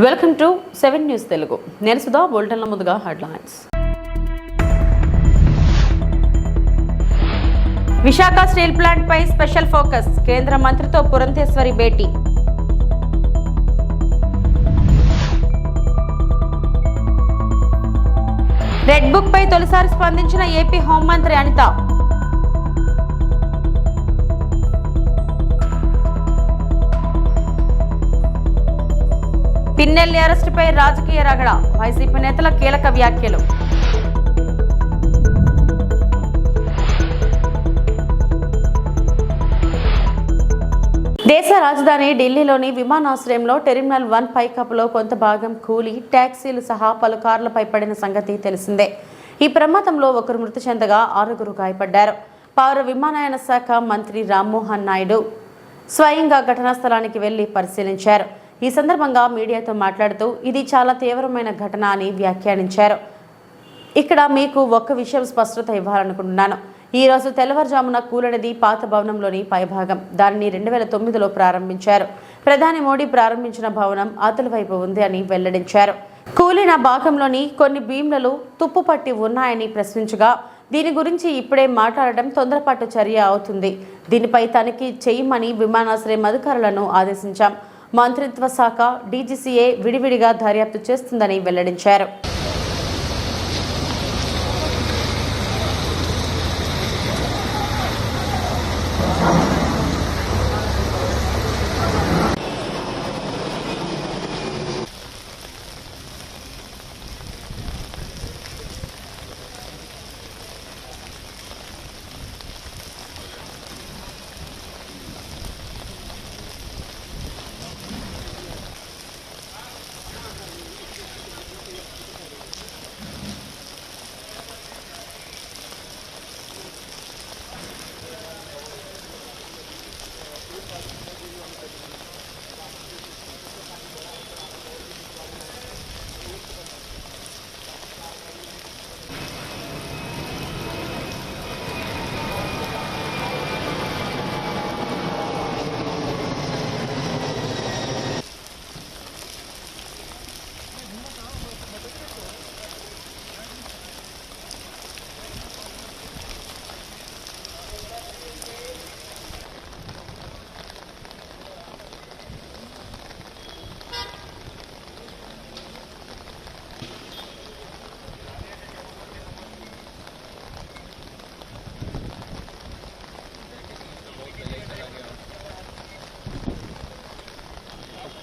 Welcome to 7 news Telugu. నేను సుధా. బులెటిన్ల ముందుగా headlines. Visakha steel plant పై special focus. కేంద్ర మంత్రితో పురంధేశ్వరి భేటీ. రెడ్ బుక్ పై తొలిసారి స్పందించిన ఏపీ హోంమంత్రి అనిత. పిన్నెల్లి అరెస్టుపై రాజకీయ రగడ. వైసీపీ నేతల కీలక వ్యాఖ్యలు. దేశ రాజధాని ఢిల్లీలోని విమానాశ్రయంలో టెర్మినల్ 1 పైకప్పులో కొంత భాగం కూలి ట్యాక్సీలు సహా పలు కార్లపై పడిన సంగతి తెలిసిందే. ఈ ప్రమాదంలో ఒకరు మృతి చెందగా 6గురు గాయపడ్డారు. పౌర విమానయాన శాఖ మంత్రి రామ్మోహన్ నాయుడు స్వయంగా ఘటనా స్థలానికి వెళ్లి పరిశీలించారు. ఈ సందర్భంగా మీడియాతో మాట్లాడుతూ ఇది చాలా తీవ్రమైన ఘటన అని వ్యాఖ్యానించారు. ఇక్కడ మీకు ఒక్క విషయం స్పష్టత ఇవ్వాలనుకుంటున్నాను. ఈ రోజు తెల్లవారుజామున కూలనిది పాత భవనంలోని పైభాగం. దానిని 2009లో ప్రారంభించారు. ప్రధాని మోడీ ప్రారంభించిన భవనం అవతలి వైపు ఉంది అని వెల్లడించారు. కూలిన భాగంలోని కొన్ని బీమ్లలో తుప్పు పట్టి ఉన్నాయని ప్రశ్నించగా దీని గురించి ఇప్పుడే మాట్లాడడం తొందరపాటు చర్య అవుతుంది. దీనిపై తనిఖీ చేయమని విమానాశ్రయం అధికారులను ఆదేశించాం. మంత్రిత్వ శాఖ డీజీసీఏ విడివిడిగా దర్యాప్తు చేస్తుందని వెల్లడించారు.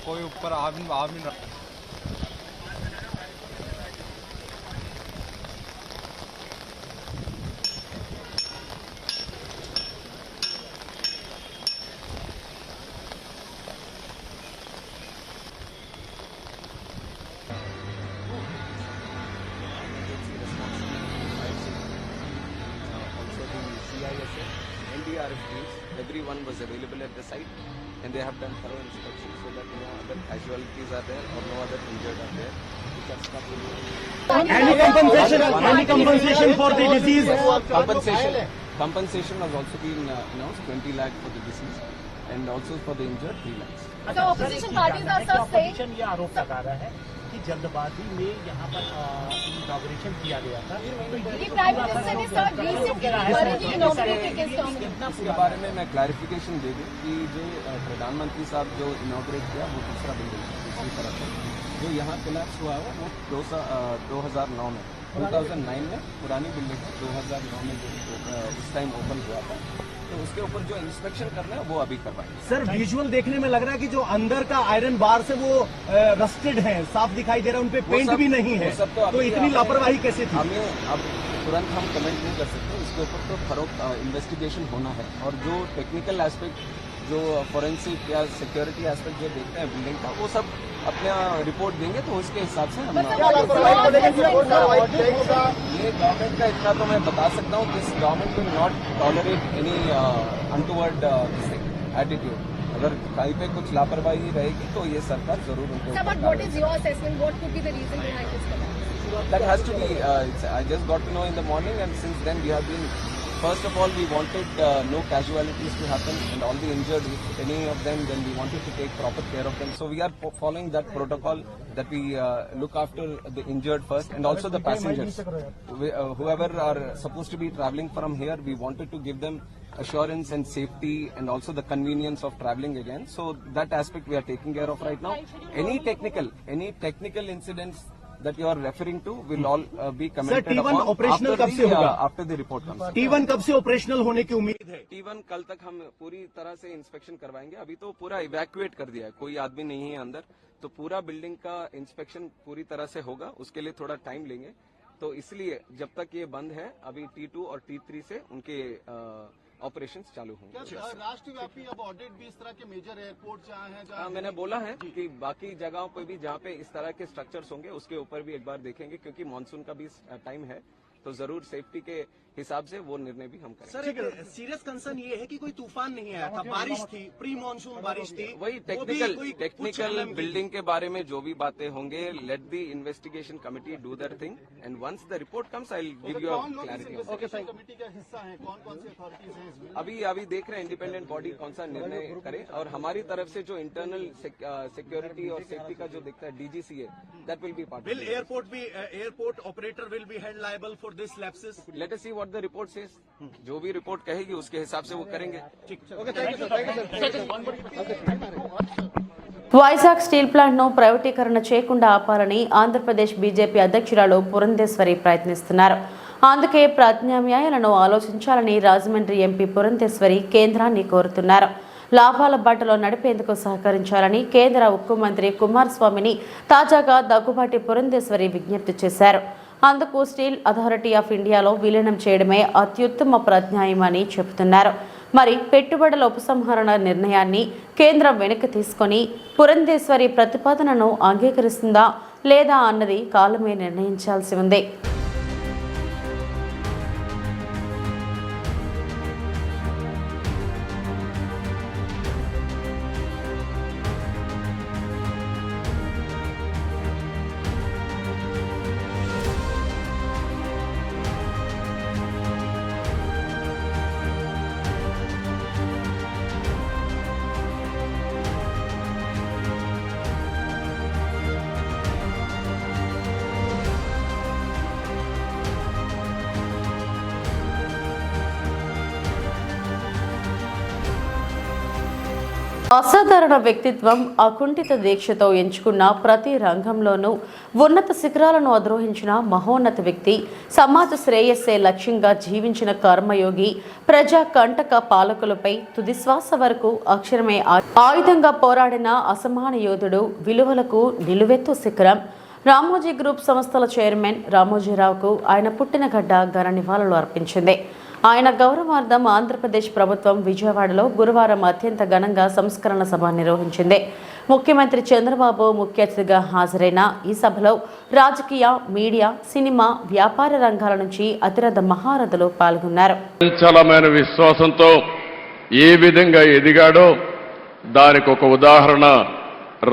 कोई ऊपर आ भी NDRF teams, everyone was available at the site and they have done thorough inspection so that no other casualties are there or no other injured are there. Any compensation for the disease? Compensation has also been announced, 20 lakh for the disease and also for the injured 3 lakhs. So opposition parties are saying ये आरोप लगा रहा है कि जल्दबाजी में यहाँ पर इनॉग्रेशन किया गया था। the Prime Minister ने sir recently inaugurated his term. इसके बारे में मैं क्लैरिफिकेशन दे दूं कि जो प्रधानमंत्री साहब जो इनॉग्रेट किया वो दूसरा बिल्डिंग दूसरी तरफ है। जो यहाँ कोलैप्स हुआ है वो 2009 में 2009 में पुरानी बिल्डिंग 2009 में जो उस टाइम ओपन हुआ था, तो उसके ऊपर जो इंस्पेक्शन करना है वो अभी करवाएंगे। सर विजुअल देखने में लग रहा है कि जो अंदर का आयरन बार से वो रस्टेड है, साफ दिखाई दे रहा है, उनपे पेंट भी नहीं है, तो इतनी लापरवाही कैसे थी? हमें अब तुरंत हम कमेंट नहीं कर सकते, इसके ऊपर तो थरो इन्वेस्टिगेशन होना है और जो टेक्निकल एस्पेक्ट जो फॉरेंसिक या सिक्योरिटी एस्पेक्ट जो देखते हैं बिल्डिंग का वो सब अपना रिपोर्ट देंगे तो उसके हिसाब से हम ये गवर्नमेंट का इतना तो मैं बता सकता हूँ this government will not tolerate any untoward attitude. अगर कहीं पे कुछ लापरवाही रहेगी तो ये सरकार जरूर उनको That has to be, I just got to know in the morning and since then we have been first of all, we wanted no casualties to happen, and all the injured, if any of them, then we wanted to take proper care of them. So we are following that protocol that we look after the injured first, and also the passengers. Whoever are supposed to be traveling from here, we wanted to give them assurance and safety, and also the convenience of traveling again. So that aspect we are taking care of right now. Any technical incidents that you are referring to will all be commented T1 upon operational after कब से होगा? after the report comes. T1 कब से operational होने की उम्मीद है? T1 कल तक हम पूरी तरह से इंस्पेक्शन करवाएंगे. अभी तो पूरा इवैक्यूएट कर दिया है, कोई आदमी नहीं है अंदर, तो पूरा बिल्डिंग का इंस्पेक्शन पूरी तरह से होगा. उसके लिए थोड़ा टाइम लेंगे, तो इसलिए जब तक ये बंद है, अभी T2 और T3 से उनके ऑपरेशंस चालू होंगे. राष्ट्रव्यापी अब ऑडिट भी इस तरह के मेजर एयरपोर्ट जहाँ हैं, जहाँ मैंने बोला है कि बाकी जगहों पे भी जहाँ पे इस तरह के स्ट्रक्चर्स होंगे उसके ऊपर भी एक बार देखेंगे, क्योंकि मानसून का भी टाइम है, तो जरूर सेफ्टी के हिसाब से वो निर्णय भी हम करेंगे. सर, एक सीरियस कंसर्न ये है कि कोई तूफान नहीं आया था, बारिश थी, प्री मानसून बारिश थी. वही टेक्निकल बिल्डिंग के बारे में जो भी बातें होंगे, let the investigation committee do their thing, and once the report comes I will give you clarity. Committee का हिस्सा है, कौन कौन सी अथॉरिटीज हैं इसमें? अभी देख रहे हैं इंडिपेंडेंट बॉडी कौन सा निर्णय करे, और हमारी तरफ से जो इंटरनल सिक्योरिटी और सेफ्टी का जो दिखता है DGC है, that will be part. Will airport operator will be held liable for this lapses? Let us see what the report says. जो भी रिपोर्ट कहेगी उसके हिसाब से वो करेंगे. వైజాగ్ స్టీల్ ప్లాంట్ను ప్రైవేటీకరణ చేయకుండా ఆపాలని ఆంధ్రప్రదేశ్ బీజేపీ అధ్యక్షురాలు పురంధేశ్వరి ప్రయత్నిస్తున్నారు. అందుకే ప్రత్యామ్నాయాలను ఆలోచించాలని రాజమండ్రి ఎంపీ పురంధేశ్వరి కేంద్రాన్ని కోరుతున్నారు. లాభాల బాటలో నడిపేందుకు సహకరించాలని కేంద్ర ఉక్కు మంత్రి కుమారస్వామిని తాజాగా దగ్గుబాటి పురంధేశ్వరి విజ్ఞప్తి చేశారు. అందుకు స్టీల్ అథారిటీ ఆఫ్ ఇండియాలో విలీనం చేయడమే అత్యుత్తమ ప్రత్యామ్నాయమని చెబుతున్నారు. మరి పెట్టుబడుల ఉపసంహరణ నిర్ణయాన్ని కేంద్రం వెనక్కి తీసుకొని పురంధేశ్వరి ప్రతిపాదనను అంగీకరిస్తుందా లేదా అన్నది కాలమే నిర్ణయించాల్సి ఉంది. అసాధారణ వ్యక్తిత్వం, అకుంఠిత దీక్షతో ఎంచుకున్న ప్రతి రంగంలోనూ ఉన్నత శిఖరాలను అధిరోహించిన మహోన్నత వ్యక్తి, సమాజ శ్రేయస్సే లక్ష్యంగా జీవించిన కర్మయోగి, ప్రజా కంటక పాలకులపై తుదిశ్వాస వరకు అక్షరమే ఆయుధంగా పోరాడిన అసమాన యోధుడు, విలువలకు నిలువెత్తు శిఖరం. రామోజీ గ్రూప్ సంస్థల చైర్మన్ రామోజీరావుకు ఆయన పుట్టిన గడ్డ ఘన నివాళులు అర్పించింది. ఆయన గౌరవార్థం ఆంధ్రప్రదేశ్ ప్రభుత్వం విజయవాడలో గురువారం అత్యంత ఘనంగా సంస్కరణ సభ నిర్వహించింది. ముఖ్యమంత్రి చంద్రబాబు ముఖ్య అతిథిగా హాజరైన ఈ సభలో రాజకీయ, మీడియా, సినిమా, వ్యాపార రంగాల నుంచి అతిరథ మహారథులు పాల్గొన్నారు. చలమైన విశ్వాసంతో ఏ విధంగా ఎదిగాడో దానికి ఒక ఉదాహరణ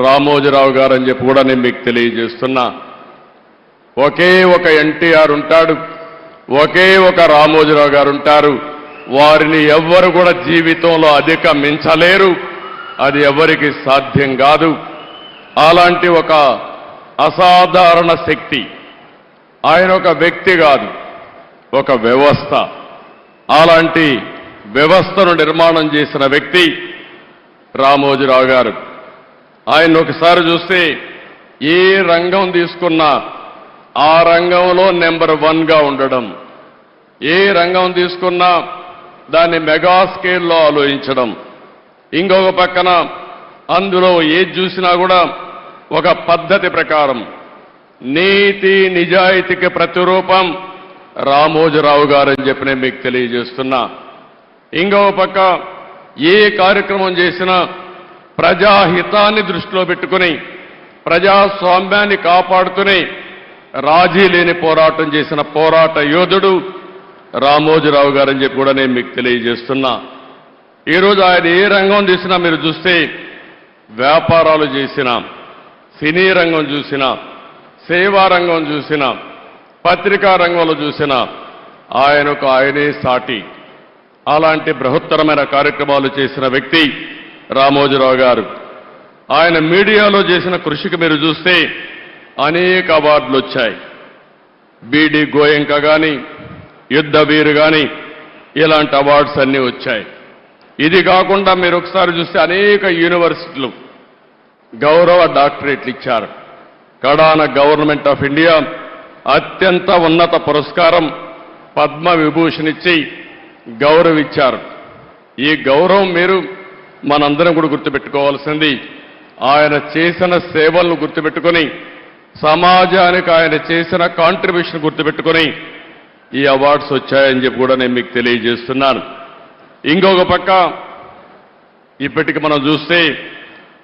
రామోజీరావు గారు అని చెప్పి కూడా నేను మీకు తెలియజేస్తున్నా. ఒకే ఒక ఎన్టీఆర్ ఉంటాడు, ఒకే ఒక రామోజీరావు గారు ఉంటారు. వారిని ఎవ్వరు కూడా జీవితంలో అధిగమించలేరు, అది ఎవరికి సాధ్యం కాదు. అలాంటి ఒక అసాధారణ శక్తి. ఆయన ఒక వ్యక్తి కాదు, ఒక వ్యవస్థ. అలాంటి వ్యవస్థను నిర్మాణం చేసిన వ్యక్తి రామోజీరావు గారు. ఆయన ఒకసారి చూస్తే ఏ రంగం తీసుకున్నా ఆ రంగంలో నెంబర్ 1గా ఉండడం, ఏ రంగం తీసుకున్నా దాన్ని మెగా స్కేల్లో ఆలోచించడం, ఇంకొక పక్కన అందులో ఏది చూసినా కూడా ఒక పద్ధతి ప్రకారం నీతి నిజాయితీకి ప్రతిరూపం రామోజీరావు గారు అని చెప్పి నేను మీకు తెలియజేస్తున్నా. ఇంకొక పక్క ఏ కార్యక్రమం చేసినా ప్రజాహితాన్ని దృష్టిలో పెట్టుకుని ప్రజాస్వామ్యాన్ని కాపాడుతూనే రాజీ లేని పోరాటం చేసిన పోరాట యోధుడు రామోజీరావు గారని చెప్పి కూడా నేను మీకు తెలియజేస్తున్నా. ఈరోజు ఆయన ఏ రంగం తీసినా మీరు చూస్తే, వ్యాపారాలు చేసినా, సినీ రంగం చూసినా, సేవా రంగం చూసినా, పత్రికా రంగంలో చూసినా ఆయనకు ఆయనే సాటి. అలాంటి బృహత్తరమైన కార్యక్రమాలు చేసిన వ్యక్తి రామోజీరావు గారు. ఆయన మీడియాలో చేసిన కృషికి మీరు చూస్తే అనేక అవార్డులు వచ్చాయి. బీడి గోయంక కానీ, యుద్ధ వీరు కానీ, ఇలాంటి అవార్డ్స్ అన్నీ వచ్చాయి. ఇది కాకుండా మీరు ఒకసారి చూస్తే అనేక యూనివర్సిటీలు గౌరవ డాక్టరేట్లు ఇచ్చారు. కడాన గవర్నమెంట్ ఆఫ్ ఇండియా అత్యంత ఉన్నత పురస్కారం పద్మ విభూషణ్ ఇచ్చి గౌరవించారు. ఈ గౌరవం మీరు మనందరం కూడా గుర్తుపెట్టుకోవాల్సింది. ఆయన చేసిన సేవలను గుర్తుపెట్టుకొని, సమాజానికి ఆయన చేసిన కాంట్రిబ్యూషన్ గుర్తుపెట్టుకొని ఈ అవార్డ్స్ వచ్చాయని చెప్పి కూడా నేను మీకు తెలియజేస్తున్నాను. ఇంకొక పక్క ఇప్పటికి మనం చూస్తే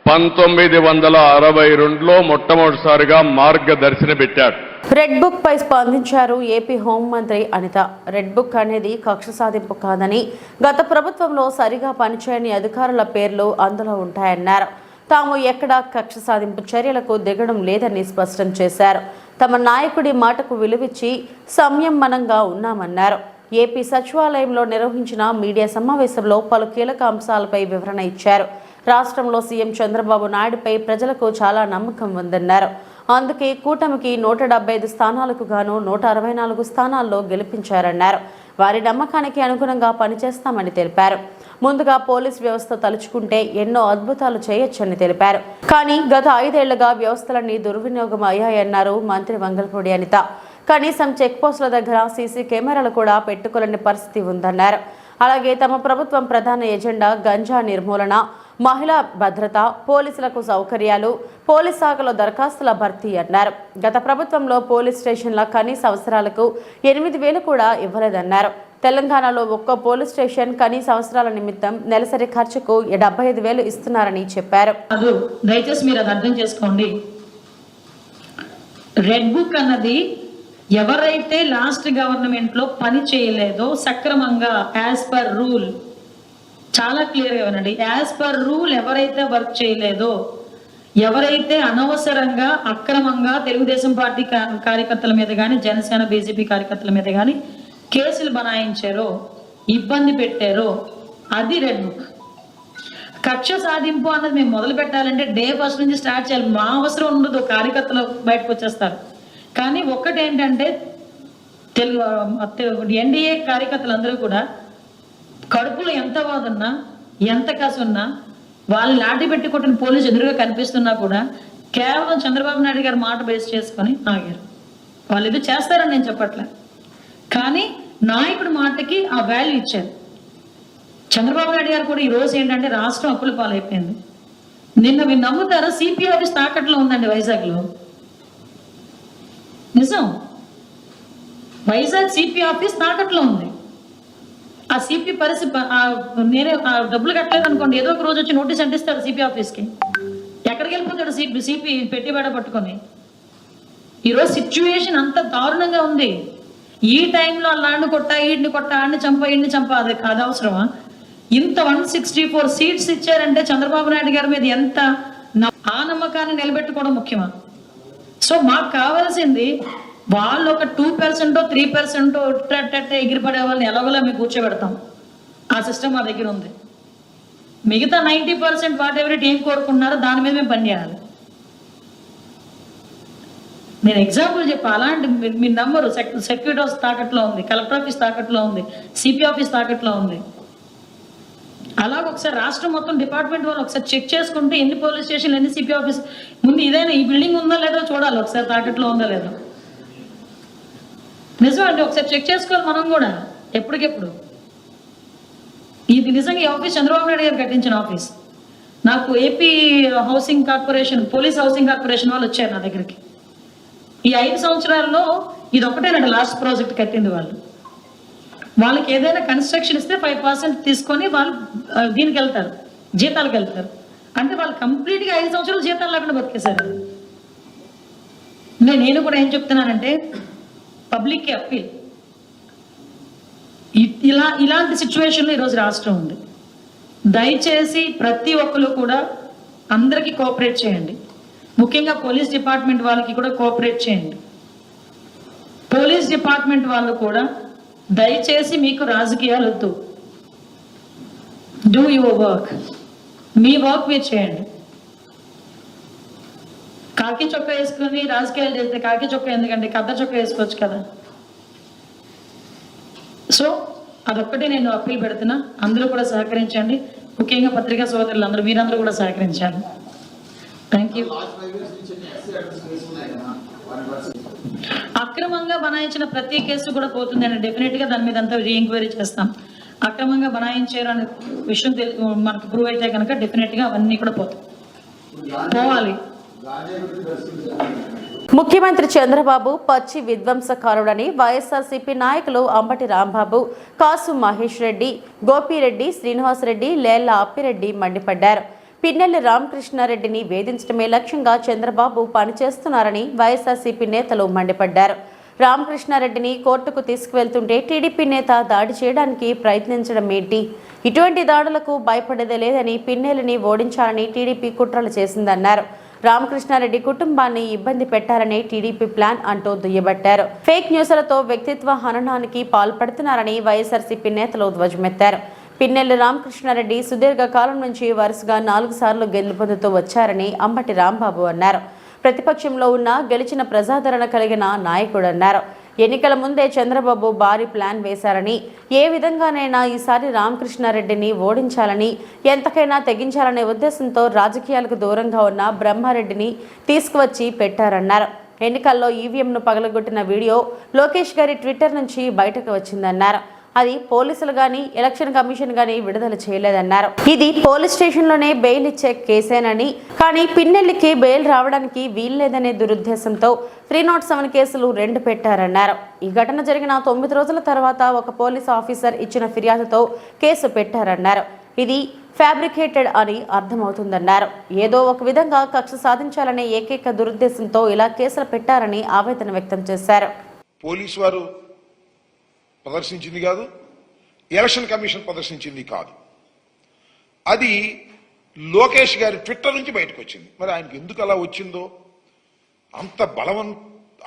1962లో మొట్టమొదటిసారిగా మార్గదర్శిని పెట్టాడు. రెడ్ బుక్ పై స్పందించారు ఏపీ హోంమంత్రి అనిత. రెడ్ బుక్ అనేది కక్ష సాధింపు కాదని, గత ప్రభుత్వంలో సరిగా పనిచేయని అధికారుల పేర్లు అందులో ఉంటాయన్నారు. తాము ఎక్కడా కక్ష సాధింపు చర్యలకు దిగడం లేదని స్పష్టం చేశారు. తమ నాయకుడి మాటకు విలువిచ్చి సంయమనంగా ఉన్నామన్నారు. ఏపీ సచివాలయంలో నిర్వహించిన మీడియా సమావేశంలో పలు కీలక అంశాలపై వివరణ ఇచ్చారు. రాష్ట్రంలో సీఎం చంద్రబాబు నాయుడుపై ప్రజలకు చాలా నమ్మకం ఉందన్నారు. అందుకే కూటమికి 175 స్థానాలకు గాను 164 స్థానాల్లో గెలిపించారన్నారు. వారి నమ్మకానికి అనుగుణంగా పనిచేస్తామని తెలిపారు. ముందుగా పోలీస్ వ్యవస్థ తలుచుకుంటే ఎన్నో అద్భుతాలు చేయొచ్చని తెలిపారు. కానీ గత 5 ఏళ్లుగా వ్యవస్థలన్నీ దుర్వినియోగం అయ్యాయన్నారు మంత్రి వంగల్పూడి అనిత. కనీసం చెక్ పోస్టుల దగ్గర సీసీ కెమెరాలు కూడా పెట్టుకోలేని పరిస్థితి ఉందన్నారు. అలాగే తమ ప్రభుత్వం ప్రధాన ఎజెండా గంజా నిర్మూలన, మహిళా భద్రత, పోలీసులకు సౌకర్యాలు, పోలీస్ శాఖలో దరఖాస్తుల భర్తీ అన్నారు. గత ప్రభుత్వంలో పోలీస్ స్టేషన్ల కనీస అవసరాలకు 8,000 కూడా ఇవ్వలేదన్నారు. తెలంగాణలో ఒక్కో పోలీస్ స్టేషన్ కనీస అవసరాల నిమిత్తం నెలసరి ఖర్చుకు 75,000 ఇస్తున్నారని చెప్పారు. దయచేసి మీరు అది అర్థం చేసుకోండి. రెడ్ బుక్ అన్నది ఎవరైతే లాస్ట్ గవర్నమెంట్ లో పని చేయలేదో సక్రమంగా యాజ్ పర్ రూల్, చాలా క్లియర్గా వినండి, యాజ్ పర్ రూల్ ఎవరైతే వర్క్ చేయలేదో, ఎవరైతే అనవసరంగా అక్రమంగా తెలుగుదేశం పార్టీ కార్యకర్తల మీద కానీ, జనసేన బీజేపీ కార్యకర్తల మీద కానీ కేసులు బనాయించారో, ఇబ్బంది పెట్టారో, అది రెడ్ బుక్. కక్ష సాధింపు అన్నది మేము మొదలు పెట్టాలంటే డే ఫస్ట్ నుంచి స్టార్ట్ చేయాలి. మా అవసరం ఉండదు, కార్యకర్తలు బయటకు వచ్చేస్తారు. కానీ ఒక్కటేంటంటే ఎన్డీఏ కార్యకర్తలందరూ కూడా కడుపులో ఎంత బాధున్నా, ఎంత కసున్నా, వాళ్ళు లాఠీ పెట్టి కొట్టిన పోలీసు ఎదురుగా కనిపిస్తున్నా కూడా కేవలం చంద్రబాబు నాయుడు గారు మాట బేస్ చేసుకొని ఆగారు. వాళ్ళు ఇది చేస్తారని నేను చెప్పట్లే, కానీ నాయకుడి మాటకి ఆ వాల్యూ ఇచ్చారు. చంద్రబాబు నాయుడు గారు కూడా ఈ రోజు ఏంటంటే రాష్ట్రం అప్పుల పాలైపోయింది. నిన్న మీరు నమ్ముతారా, సిపి ఆఫీస్ తాకట్లో ఉందండి వైజాగ్లో. నిజం, వైజాగ్ సిపి ఆఫీస్ తాకట్లో ఉంది. ఆ సిపి పరిస్థితి, నేనే డబ్బులు కట్టలేదు అనుకోండి, ఏదో ఒక రోజు వచ్చి నోటీస్ అంటిస్తాడు సిపి ఆఫీస్కి. ఎక్కడికి వెళ్ళిపోతాడు సిపి పెట్టిబేడ పట్టుకొని. ఈరోజు సిచ్యువేషన్ అంత దారుణంగా ఉంది. ఈ టైంలో అలాంటి కొట్టా, ఈడిని కొట్టా, ఆడిని చంపా, ఈడిని చంపా, అది కాదు అవసరమా? ఇంత 164 సీట్స్ ఇచ్చారంటే చంద్రబాబు నాయుడు గారి మీద ఎంత ఆ నమ్మకాన్ని నిలబెట్టుకోవడం ముఖ్యమా? సో మాకు కావాల్సింది వాళ్ళు ఒక 2% 3% ఎగిరిపడే వాళ్ళని ఎలాగోలా మేము కూర్చోబెడతాం. ఆ సిస్టమ్ మా దగ్గర ఉంది. మిగతా 90% వాట్ ఎవరి ఏం కోరుకుంటున్నారో దాని మీద మేము పనిచేయాలి. నేను ఎగ్జాంపుల్ చెప్పా, అలాంటి మీరు నమ్మరు. సెక్యూరిటీ ఆఫీస్ తాకట్లో ఉంది, కలెక్టర్ ఆఫీస్ తాకట్లో ఉంది, సిపి ఆఫీస్ తాకట్లో ఉంది. అలాగ ఒకసారి రాష్ట్రం మొత్తం డిపార్ట్మెంట్ వాళ్ళు ఒకసారి చెక్ చేసుకుంటే ఎన్ని పోలీస్ స్టేషన్లు, ఎన్ని సిపి ఆఫీస్, ముందు ఇదైనా ఈ బిల్డింగ్ ఉందా లేదో చూడాలి, ఒకసారి తాకట్లో ఉందా లేదో. నిజం అంటే ఒకసారి చెక్ చేసుకోవాలి మనం కూడా ఎప్పటికెప్పుడు. ఇది నిజంగా ఈ ఆఫీస్ చంద్రబాబు నాయుడు గారు కట్టించిన ఆఫీస్. నాకు AP housing corporation, police housing corporation వాళ్ళు వచ్చారు నా దగ్గరికి. ఈ 5 సంవత్సరాల్లో ఇది ఒకటేనండి లాస్ట్ ప్రాజెక్ట్ కట్టింది వాళ్ళు. వాళ్ళకి ఏదైనా కన్స్ట్రక్షన్ ఇస్తే 5% తీసుకొని వాళ్ళు దీనికి వెళ్తారు, జీతాలకు వెళ్తారు. అంటే వాళ్ళు కంప్లీట్గా 5 సంవత్సరాలు జీతాలు లేకుండా బతికేశారు. నేను కూడా ఏం చెప్తున్నానంటే పబ్లిక్కి అప్పీల్, ఇలాంటి సిచ్యువేషన్లో ఈరోజు రాష్ట్రం ఉంది. దయచేసి ప్రతి ఒక్కరు కూడా అందరికీ కోఆపరేట్ చేయండి. ముఖ్యంగా పోలీస్ డిపార్ట్మెంట్ వాళ్ళకి కూడా కోఆపరేట్ చేయండి. పోలీస్ డిపార్ట్మెంట్ వాళ్ళు కూడా దయచేసి మీకు రాజకీయాలు వద్దు. Do your work. Me work మీరు చేయండి. కాకి చొక్కా వేసుకుని రాజకీయాలు చేస్తే కాకి చొక్కా ఎందుకంటే కద్ద చొక్కా వేసుకోవచ్చు కదా. సో అదొక్కటే నేను అప్పీల్ పెడుతున్నా. అందరూ కూడా సహకరించండి, ముఖ్యంగా పత్రికా సోదరులు అందరూ, మీరందరూ కూడా సహకరించాలి. Thank you. అక్రమంగా బనాయించిన ప్రతి కేసు కూడా పోతుందండి. డెఫినెట్గా దాని మీద అంతా రీఎంక్వైరీ చేస్తాం. అక్రమంగా బనాయించారు అనే విషయం మనకు ప్రూవ్ అయితే కనుక డెఫినెట్గా అవన్నీ కూడా పోవాలి. ముఖ్యమంత్రి చంద్రబాబు పచ్చి విధ్వంసకారుడని వైఎస్ఆర్సీపీ నాయకులు అంబటి రాంబాబు, కాసు మహేష్ రెడ్డి, గోపిరెడ్డి, శ్రీనివాసరెడ్డి, లేళ్ల అప్పిరెడ్డి మండిపడ్డారు. పిన్నెల్లి రామకృష్ణారెడ్డిని వేధించడమే లక్ష్యంగా చంద్రబాబు పనిచేస్తున్నారని వైఎస్ఆర్సీపీ నేతలు మండిపడ్డారు. రామకృష్ణారెడ్డిని కోర్టుకు తీసుకువెళ్తుంటే టీడీపీ నేత దాడి చేయడానికి ప్రయత్నించడం ఏంటి? ఇటువంటి దాడులకు భయపడేదే లేదని, పిన్నెల్లిని ఓడించాలని టీడీపీ కుట్రలు చేసిందన్నారు. రామకృష్ణారెడ్డి కుటుంబాన్ని ఇబ్బంది పెట్టారనే టీడీపీ ప్లాన్ అంటూ దుయ్యబట్టారు. ఫేక్ న్యూస్లతో వ్యక్తిత్వ హననానికి పాల్పడుతున్నారని వైఎస్ఆర్సీపీ నేతలు ధ్వజమెత్తారు. పిన్నెల్లి రామకృష్ణారెడ్డి సుదీర్ఘ కాలం నుంచి వరుసగా 4 సార్లు గెలుపొందుతూ వచ్చారని అంబటి రాంబాబు అన్నారు. ప్రతిపక్షంలో ఉన్న గెలిచిన ప్రజాదరణ కలిగిన నాయకుడన్నారు. ఎన్నికల ముందే చంద్రబాబు భారీ ప్లాన్ వేశారని, ఏ విధంగానైనా ఈసారి రామకృష్ణారెడ్డిని ఓడించాలని, ఎంతకైనా తెగించాలనే ఉద్దేశంతో రాజకీయాలకు దూరంగా ఉన్న బ్రహ్మారెడ్డిని తీసుకువచ్చి పెట్టారన్నారు. ఎన్నికల్లో ఈవీఎంను పగలగొట్టిన వీడియో లోకేష్ గారి ట్విట్టర్ నుంచి బయటకు వచ్చిందన్నారు. అది పోలీసులు గాని, ఎలక్షన్ కమిషన్ గాని విడుదల చేయలేదన్నారు. ఇది పోలీస్ స్టేషన్లోనే బెయిల్ ఇచ్చే కేసేనని, కానీ పిన్నెల్లికి బెయిల్ రావడానికి వీల్లేదనే దురుద్దేశంతో 307 కేసులు 2 పెట్టారన్నారు. ఈ ఘటన జరిగిన 9 రోజుల తర్వాత ఒక పోలీస్ ఆఫీసర్ ఇచ్చిన ఫిర్యాదుతో కేసు పెట్టారన్నారు. ఇది ఫ్యాబ్రికేటెడ్ అని అర్థమవుతుందన్నారు. ఏదో ఒక విధంగా కక్ష సాధించాలనే ఏకైక దురుద్దేశంతో ఇలా కేసులు పెట్టారని ఆవేదన వ్యక్తం చేశారు. పోలీసు వారు ప్రదర్శించింది కాదు, ఎలక్షన్ కమిషన్ ప్రదర్శించింది కాదు, అది లోకేష్ గారి ట్విట్టర్ నుంచి బయటకు వచ్చింది. మరి ఆయనకి ఎందుకు అలా వచ్చిందో,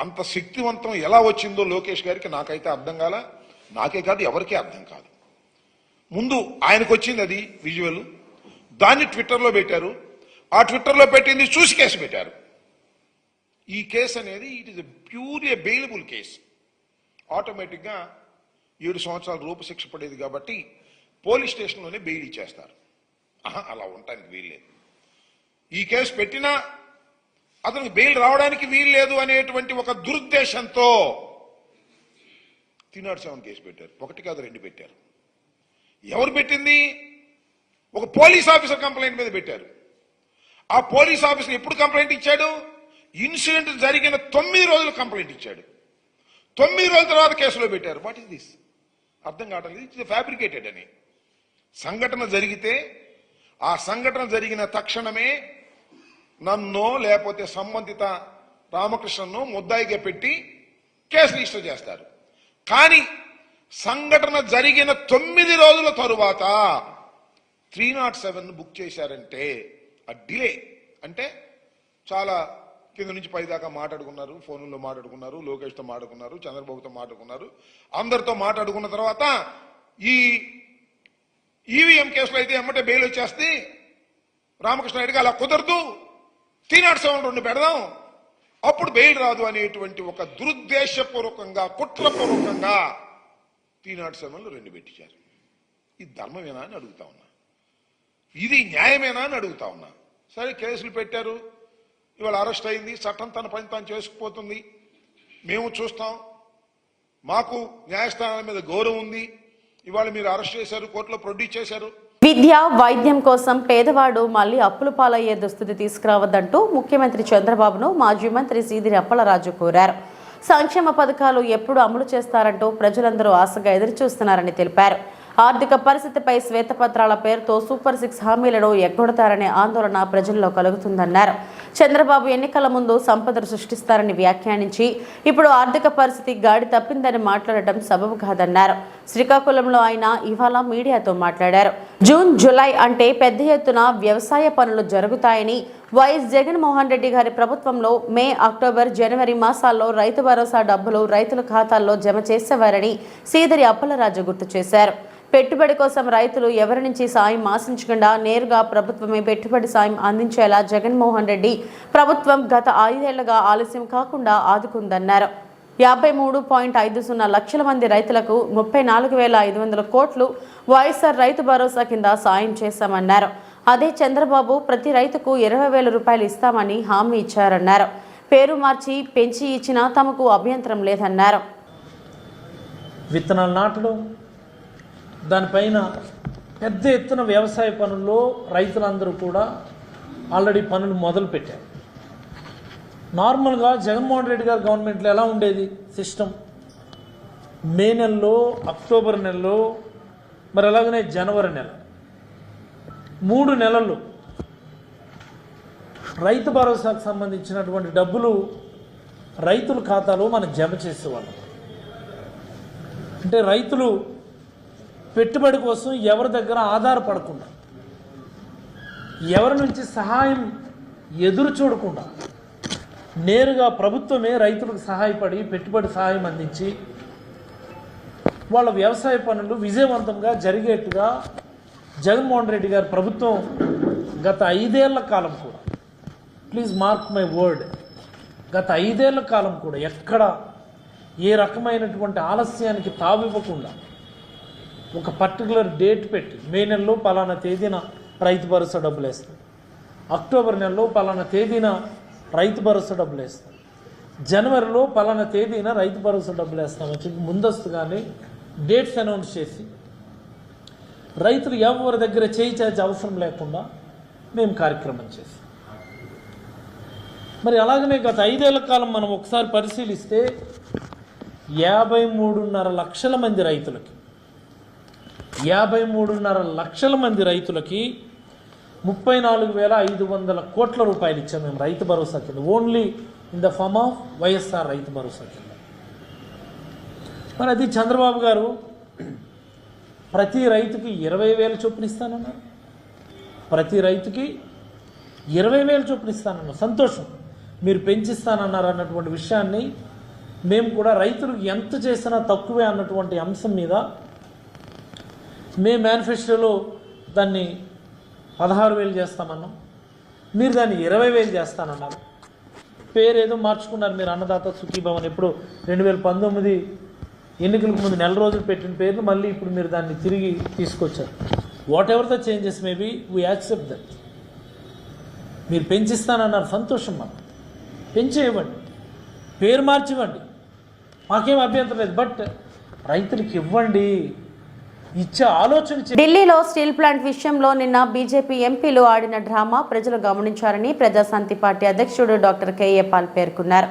అంత శక్తివంతం ఎలా వచ్చిందో లోకేష్ గారికి నాకైతే అర్థం కాల. నాకే కాదు, ఎవరికీ అర్థం కాదు. ముందు ఆయనకు వచ్చింది అది విజువల్, దాన్ని ట్విట్టర్లో పెట్టారు. ఆ ట్విట్టర్లో పెట్టింది చూసి కేసు పెట్టారు. ఈ కేసు అనేది it is purely bailable case. ఆటోమేటిక్గా 7 సంవత్సరాల రూపు శిక్ష పడేది కాబట్టి పోలీస్ స్టేషన్లోనే బెయిల్ ఇచ్చేస్తారు. అలా ఉండటానికి వీల్లేదు. ఈ కేసు పెట్టినా అతనికి బెయిల్ రావడానికి వీల్లేదు అనేటువంటి ఒక దురుద్దేశంతో 307 కేసు పెట్టారు. 1 కాదు 2 పెట్టారు. ఎవరు పెట్టింది? ఒక పోలీస్ ఆఫీసర్ కంప్లైంట్ మీద పెట్టారు. ఆ పోలీస్ ఆఫీసర్ ఎప్పుడు కంప్లైంట్ ఇచ్చాడు? ఇన్సిడెంట్ జరిగిన 9 రోజులు కంప్లైంట్ ఇచ్చాడు. 9 రోజుల తర్వాత కేసులో పెట్టారు. What is this? అర్థం కావట్లేదు. ఇట్స్ ఫ్యాబ్రికేటెడ్ అని. సంఘటన జరిగితే ఆ సంఘటన జరిగిన తక్షణమే నన్ను లేకపోతే సంబంధిత రామకృష్ణను ముద్దాయిగా పెట్టి కేసు రిజిస్టర్ చేస్తారు. కానీ సంఘటన జరిగిన 9 రోజుల తరువాత 307 బుక్ చేశారంటే ఆ డిలే అంటే చాలా కింద నుంచి పై దాకా మాట్లాడుకున్నారు, ఫోన్లో మాట్లాడుకున్నారు, లోకేష్తో మాట్లాడుకున్నారు, చంద్రబాబుతో మాట్లాడుకున్నారు, అందరితో మాట్లాడుకున్న తర్వాత ఈ ఈవీఎం కేసులో అయితే ఎమ్మటే బెయిల్ వచ్చేస్తే రామకృష్ణారెడ్డికి అలా కుదరదు, 307 2 పెడదాం, అప్పుడు బెయిల్ రాదు అనేటువంటి ఒక దురుద్దేశపూర్వకంగా కుట్రపూర్వకంగా 307 2 పెట్టించారు. ఇది ధర్మమేనా అని అడుగుతా ఉన్నా, ఇది న్యాయమేనా అని అడుగుతా ఉన్నా. సరే కేసులు పెట్టారు, ఇవాళ అరెస్ట్ అయింది, చట్టం తన పని తాను చేసుకుపోతుంది, మేము చూస్తాం, మాకు న్యాయస్థానాల మీద గౌరవం ఉంది. ఇవాళ మీరు అరెస్ట్ చేశారు, కోర్టులో ప్రొడ్యూస్ చేశారు. విద్య, వైద్యం కోసం పేదవాడు మళ్లీ అప్పుల పాలయ్యే దుస్థితి తీసుకురావద్దంటూ ముఖ్యమంత్రి చంద్రబాబును మాజీ మంత్రి సీదిరి అప్పలరాజు కోరారు. సంక్షేమ పథకాలు ఎప్పుడు అమలు చేస్తారంటూ ప్రజలందరూ ఆశగా ఎదురుచూస్తున్నారని తెలిపారు. ఆర్థిక పరిస్థితిపై శ్వేతపత్రాల పేరుతో సూపర్ 6 హామీలను ఎగ్గొడతారనే ఆందోళన ప్రజల్లో కలుగుతుందన్నారు. చంద్రబాబు ఎన్నికల ముందు సంపదను సృష్టిస్తారని వ్యాఖ్యానించి ఇప్పుడు ఆర్థిక పరిస్థితి గాడి తప్పిందని మాట్లాడటం సబబు కాదన్నారు. శ్రీకాకుళంలో ఆయన ఇవాళ మీడియాతో మాట్లాడారు. జూన్, జూలై అంటే పెద్ద ఎత్తున వ్యవసాయ పనులు జరుగుతాయని, వైఎస్ జగన్మోహన్ రెడ్డి గారి ప్రభుత్వంలో మే, అక్టోబర్, జనవరి మాసాల్లో రైతు భరోసా డబ్బులు రైతుల ఖాతాల్లో జమ చేసేవారని సీదిరి అప్పలరాజు గుర్తు చేశారు. పెట్టుబడి కోసం రైతులు ఎవరి నుంచి సాయం ఆశించకుండా నేరుగా ప్రభుత్వమే పెట్టుబడి సాయం అందించేలా జగన్మోహన్ రెడ్డి ప్రభుత్వం గత 5 ఏళ్లుగా ఆలస్యం కాకుండా ఆదుకుందన్నారు. 53.50 లక్షల మంది రైతులకు 34,500 కోట్లు వైఎస్ఆర్ రైతు భరోసా కింద సాయం చేశామన్నారు. అదే చంద్రబాబు ప్రతి రైతుకు 20,000 రూపాయలు ఇస్తామని హామీ ఇచ్చారన్నారు. పేరు మార్చి పెంచి ఇచ్చినా తమకు అభ్యంతరం లేదన్నారు. విత్తనాలు నాటడం, దానిపైన పెద్ద ఎత్తున వ్యవసాయ పనుల్లో రైతులందరూ కూడా ఆల్రెడీ పనులు మొదలుపెట్టారు. నార్మల్గా జగన్మోహన్ రెడ్డి గారి గవర్నమెంట్లో ఎలా ఉండేది సిస్టమ్? మే నెలలో, అక్టోబర్ నెలలో, మరి అలాగనే జనవరి నెల, 3 నెలల్లో రైతు భరోసాకు సంబంధించినటువంటి డబ్బులు రైతుల ఖాతాలో మనం జమ చేసేవాళ్ళం. అంటే రైతులు పెట్టుబడి కోసం ఎవరి దగ్గర ఆధారపడకుండా, ఎవరి నుంచి సహాయం ఎదురు చూడకుండా నేరుగా ప్రభుత్వమే రైతులకు సహాయపడి పెట్టుబడి సహాయం అందించి వాళ్ళ వ్యవసాయ పనులు విజయవంతంగా జరిగేట్టుగా జగన్మోహన్ రెడ్డి గారి ప్రభుత్వం గత 5 ఏళ్ల కాలం కూడా, ప్లీజ్ మార్క్ మై వర్డ్, గత 5 ఏళ్ల కాలం కూడా ఎక్కడ ఏ రకమైనటువంటి ఆలస్యానికి తావివ్వకుండా ఒక పర్టికులర్ డేట్ పెట్టి మే నెలలో పలానా తేదీన రైతు భరోసా డబ్బులు వేస్తాం, అక్టోబర్ నెలలో పలానా తేదీన రైతు భరోసా డబ్బులు వేస్తాం, జనవరిలో పలానా తేదీన రైతు భరోసా డబ్బులు వేస్తామని చెప్పి ముందస్తుగానే డేట్స్ అనౌన్స్ చేసి రైతులు ఎవరి దగ్గర చేయి చాచే అవసరం లేకుండా మేము కార్యక్రమం చేసాం. మరి అలాగనే గత 5 ఏళ్ల కాలం మనం ఒకసారి పరిశీలిస్తే 53.5 లక్షల మంది రైతులకి 53.5 లక్షల మంది రైతులకి 34,500 కోట్ల రూపాయలు ఇచ్చాం మేము రైతు భరోసా కింద, only in the form of YSR రైతు భరోసా కింద. మరి అది చంద్రబాబు గారు ప్రతి రైతుకి 20,000 చొప్పున ఇస్తానన్నారు, ప్రతి రైతుకి 20,000 చొప్పున ఇస్తానన్నారు. సంతోషం, మీరు పెంచిస్తానన్నారు అన్నటువంటి విషయాన్ని మేము కూడా రైతులకు ఎంత చేసినా తక్కువే అన్నటువంటి అంశం మీద మేము మేనిఫెస్టోలో దాన్ని 16,000 చేస్తామన్నాం, మీరు దాన్ని 20,000 చేస్తానన్నారు. పేరేదో మార్చుకున్నారు మీరు, అన్నదాత సుఖీభవన్. ఎప్పుడు 2019 ఎన్నికలకు ముందు నెల రోజులు పెట్టిన పేర్లు మళ్ళీ ఇప్పుడు మీరు దాన్ని తిరిగి తీసుకొచ్చారు. What ever the changes maybe we accept that. మీరు పెంచిస్తానన్నారు, సంతోషం, మనం పెంచేయవండి, పేరు మార్చివ్వండి, మాకేం అభ్యంతరం లేదు, బట్ రైతులకు ఇవ్వండి, ఇచ్చే ఆలోచన. ఢిల్లీలో స్టీల్ ప్లాంట్ విషయంలో నిన్న బీజేపీ ఎంపీలు ఆడిన డ్రామా ప్రజలు గమనించారని ప్రజాశాంతి పార్టీ అధ్యక్షుడు డాక్టర్ కేఏ పాల్ పేర్కొన్నారు.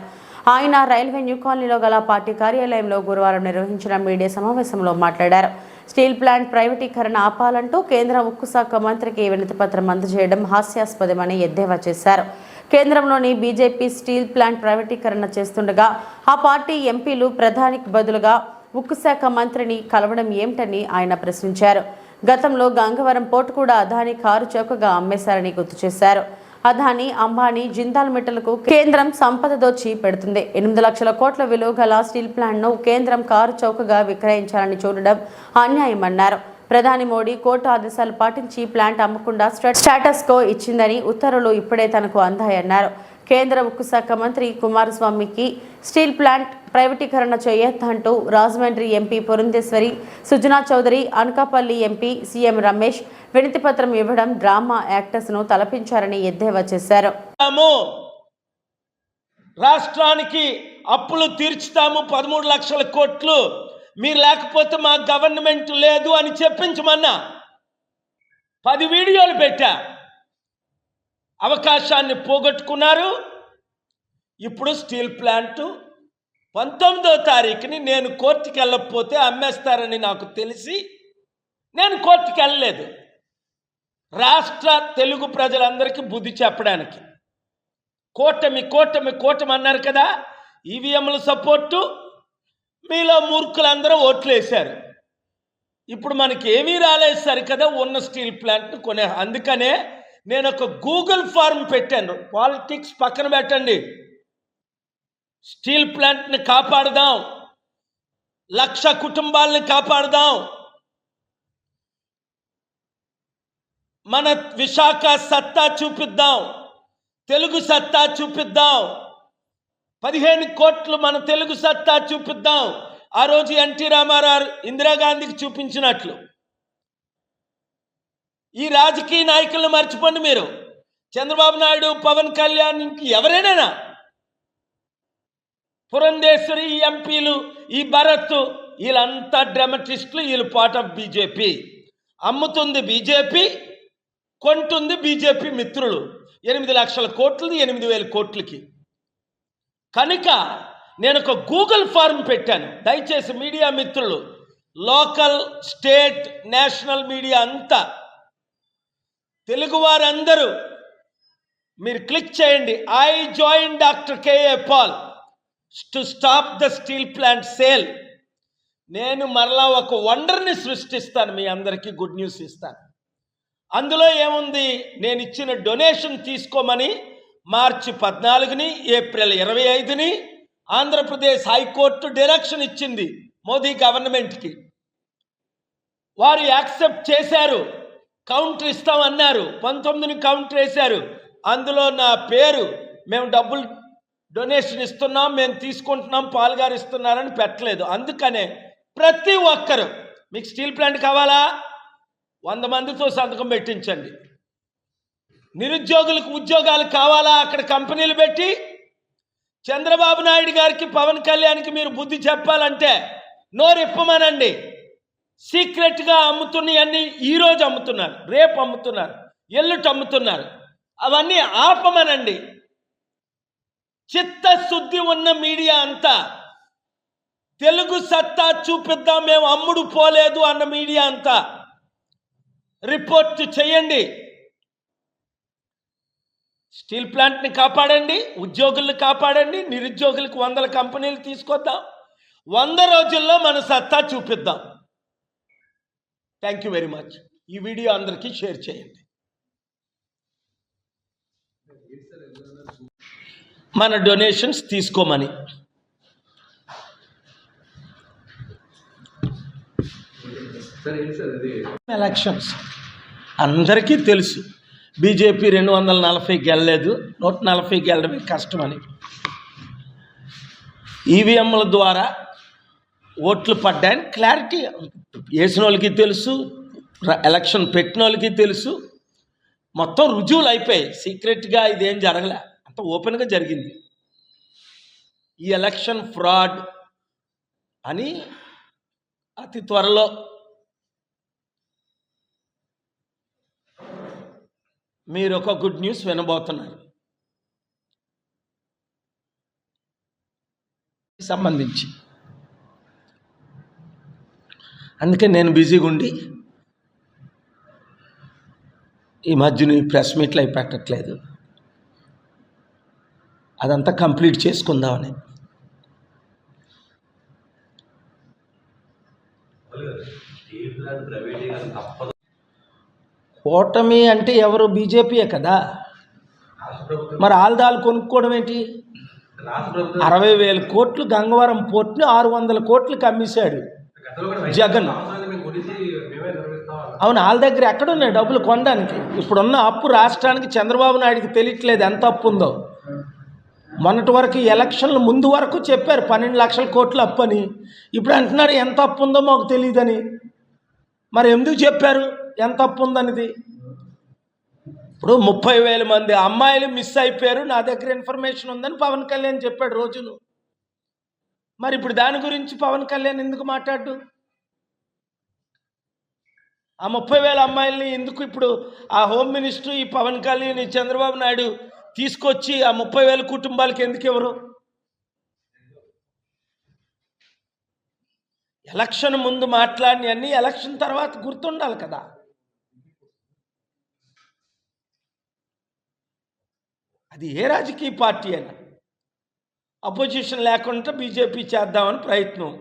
ఆయన రైల్వే న్యూ కాలనీలో గల పార్టీ కార్యాలయంలో గురువారం నిర్వహించిన మీడియా సమావేశంలో మాట్లాడారు. స్టీల్ ప్లాంట్ ప్రైవేటీకరణ ఆపాలంటూ కేంద్ర ఉక్కు శాఖ మంత్రికి వినతిపత్రం అందజేయడం హాస్యాస్పదమని ఎద్దేవా చేశారు. కేంద్రంలోని బీజేపీ స్టీల్ ప్లాంట్ ప్రైవేటీకరణ చేస్తుండగా ఆ పార్టీ ఎంపీలు ప్రధానికి బదులుగా ఉక్కు శాఖ మంత్రిని కలవడం ఏమిటని ఆయన ప్రశ్నించారు. గతంలో గంగవరం పోర్టు కూడా అదానీ కారు చౌకగా అమ్మేశారని గుర్తు చేశారు. అదానీ, అంబానీ, జిందాల్ మెటల్కు కేంద్రం సంపద దోచి పెడుతుంది. 8 లక్షల కోట్ల విలువ గల స్టీల్ ప్లాంట్ను కేంద్రం కారు చౌకగా విక్రయించాలని చూడడం అన్యాయమన్నారు. ప్రధాని మోడీ కోర్టు ఆదేశాలు పాటించి ప్లాంట్ అమ్మకుండా స్టేటస్ కో ఇచ్చిందని, ఉత్తర్వులు ఇప్పుడే తనకు అందాయన్నారు. కేంద్ర ఉక్కు శాఖ మంత్రి కుమారస్వామికి స్టీల్ ప్లాంట్ ప్రైవేటీకరణ చేయొద్దంటూ Rajahmundry MP Purandeswari, Sujana Chowdary, Anakapalli MP CM Ramesh వినతిపత్రం ఇవ్వడం డ్రామా యాక్టర్స్ను తలపించారని ఎద్దేవా చేశారు. రాష్ట్రానికి అప్పులు తీర్చుతాము 13 లక్షల కోట్లు, మీరు లేకపోతే మా గవర్నమెంట్ లేదు అని చెప్పించమన్నా 10 వీడియోలు పెట్టా. అవకాశాన్ని పోగొట్టుకున్నారు. ఇప్పుడు స్టీల్ ప్లాంటు 19వ తారీఖుని నేను కోర్టుకి వెళ్ళకపోతే అమ్మేస్తారని నాకు తెలిసి నేను కోర్టుకి వెళ్ళలేదు. రాష్ట్ర తెలుగు ప్రజలందరికీ బుద్ధి చెప్పడానికి కూటమి కూటమి కూటమి అన్నారు కదా, ఈవీఎంల సపోర్టు, మీలో మూర్ఖులందరూ ఓట్లు వేశారు. ఇప్పుడు మనకి ఏమీ రాలేదు సరికదా ఉన్న స్టీల్ ప్లాంట్ను కొనే. అందుకనే నేను ఒక గూగుల్ ఫార్మ్ పెట్టాను. పాలిటిక్స్ పక్కన పెట్టండి, స్టీల్ ప్లాంట్ని కాపాడదాం, 1,00,000 కుటుంబాలని కాపాడదాం, మన విశాఖ సత్తా చూపిద్దాం, తెలుగు సత్తా చూపిద్దాం. 15 కోట్లు మన తెలుగు సత్తా చూపిద్దాం. ఆ రోజు ఎన్టీ రామారావు ఇందిరాగాంధీకి చూపించినట్లు. ఈ రాజకీయ నాయకులను మర్చిపోండి మీరు. చంద్రబాబు నాయుడు, పవన్ కళ్యాణ్, ఇంక ఎవరైనా, పురంధేశ్వరి, ఈ ఎంపీలు, ఈ భరత్, వీళ్ళంతా డ్రామటిస్టులు. వీళ్ళు పార్ట్ ఆఫ్ బీజేపీ. అమ్ముతుంది బీజేపీ, కొంటుంది బీజేపీ మిత్రులు. 8 లక్షల కోట్లది 8,000 కోట్లకి. కనుక నేను ఒక గూగుల్ ఫార్మ్ పెట్టాను. దయచేసి మీడియా మిత్రులు, లోకల్, స్టేట్, నేషనల్ మీడియా అంతా, తెలుగు వారందరూ మీరు క్లిక్ చేయండి. I join doctor KA Paul to stop the steel plant sale. నేను మరలా ఒక వండర్ని సృష్టిస్తాను, మీ అందరికీ గుడ్ న్యూస్ ఇస్తాను. అందులో ఏముంది? నేను ఇచ్చిన డొనేషన్ తీసుకోమని మార్చి 14ని, ఏప్రిల్ 25ని ఆంధ్రప్రదేశ్ హైకోర్టు డైరెక్షన్ ఇచ్చింది మోదీ గవర్నమెంట్కి. వారు యాక్సెప్ట్ చేశారు, కౌంటర్ ఇస్తామన్నారు. 19ని కౌంటర్ వేశారు. అందులో నా పేరు, మేము డబ్బులు డొనేషన్ ఇస్తున్నాం, మేము తీసుకుంటున్నాం, పాల్గారు ఇస్తున్నారని పెట్టలేదు. అందుకనే ప్రతి ఒక్కరు, మీకు స్టీల్ ప్లాంట్ కావాలా, 100 మందితో సంతకం పెట్టించండి. నిరుద్యోగులకు ఉద్యోగాలు కావాలా, అక్కడ కంపెనీలు పెట్టి. చంద్రబాబు నాయుడు గారికి, పవన్ కళ్యాణ్కి మీరు బుద్ధి చెప్పాలంటే నోరిప్పమనండి. సీక్రెట్గా అమ్ముతున్నవన్నీ ఈరోజు అమ్ముతున్నారు, రేపు అమ్ముతున్నారు, ఎల్లుటి అమ్ముతున్నారు. అవన్నీ ఆపమనండి. చిత్తశుద్ధి ఉన్న మీడియా అంతా, తెలుగు సత్తా చూపిద్దాం, మేము అమ్ముడు పోలేదు అన్న మీడియా అంతా రిపోర్ట్ చేయండి. స్టీల్ ప్లాంట్ని కాపాడండి, ఉద్యోగుల్ని కాపాడండి, నిరుద్యోగులకు 100 కంపెనీలు తీసుకొద్దాం. 100 రోజుల్లో మన సత్తా చూపిద్దాం. Thank you very much. ఈ వీడియో అందరికీ షేర్ చేయండి. మన డొనేషన్స్ తీసుకోమని. ఎలక్షన్స్ అందరికీ తెలుసు, బీజేపీ 240 గెలలేదు, 140 గెలడమే కష్టమని. ఈవీఎంల ద్వారా ఓట్లు పడ్డాయని క్లారిటీ వేసిన వాళ్ళకి తెలుసు, ఎలక్షన్ పెట్టిన వాళ్ళకి తెలుసు. మొత్తం రుజువులు అయిపోయాయి. సీక్రెట్గా ఇదేం జరగలే, అంత ఓపెన్గా జరిగింది. ఈ ఎలక్షన్ ఫ్రాడ్ అని అతి త్వరలో మీరు ఒక గుడ్ న్యూస్ వినబోతున్నారు. సంబంధించి అందుకే నేను బిజీగా ఉండి ఈ మధ్యన ప్రెస్ మీట్లు అయి పెట్టట్లేదు. అదంతా కంప్లీట్ చేసుకుందామని. కూటమి అంటే ఎవరు? బీజేపీయే కదా. మరి ఆల్దాలు కొనుక్కోవడం ఏంటి? 60,000 కోట్లు గంగవరం పోర్టుని 600 కోట్లకి అమ్మేశాడు జగన్. అవును, వాళ్ళ దగ్గర ఎక్కడున్నాయి డబ్బులు కొనడానికి? ఇప్పుడున్న అప్పు రాష్ట్రానికి చంద్రబాబు నాయుడికి తెలియట్లేదు ఎంత అప్పు ఉందో. మొన్నటి వరకు ఎలక్షన్ల ముందు వరకు చెప్పారు 12 లక్షల కోట్లు అప్పు అని. ఇప్పుడు అంటున్నారు ఎంత అప్పు ఉందో మాకు తెలియదని. మరి ఎందుకు చెప్పారు ఎంత అప్పు ఉందనేది? ఇప్పుడు 30,000 మంది అమ్మాయిలు మిస్ అయిపోయారు, నా దగ్గర ఇన్ఫర్మేషన్ ఉందని పవన్ కళ్యాణ్ చెప్పాడు రోజును. మరి ఇప్పుడు దాని గురించి పవన్ కళ్యాణ్ ఎందుకు మాట్లాడు? ఆ 30,000 అమ్మాయిల్ని ఎందుకు ఇప్పుడు ఆ హోమ్ మినిస్టర్, ఈ పవన్ కళ్యాణ్, ఈ చంద్రబాబు నాయుడు తీసుకొచ్చి ఆ 30,000 కుటుంబాలకి ఎందుకు ఎవరు? ఎలక్షన్ ముందు మాట్లాడినవన్నీ ఎలక్షన్ తర్వాత గుర్తుండాలి కదా. అది ఏ రాజకీయ పార్టీ అయినా అపోజిషన్ లేకుండా బీజేపీ చేద్దామని ప్రయత్నం.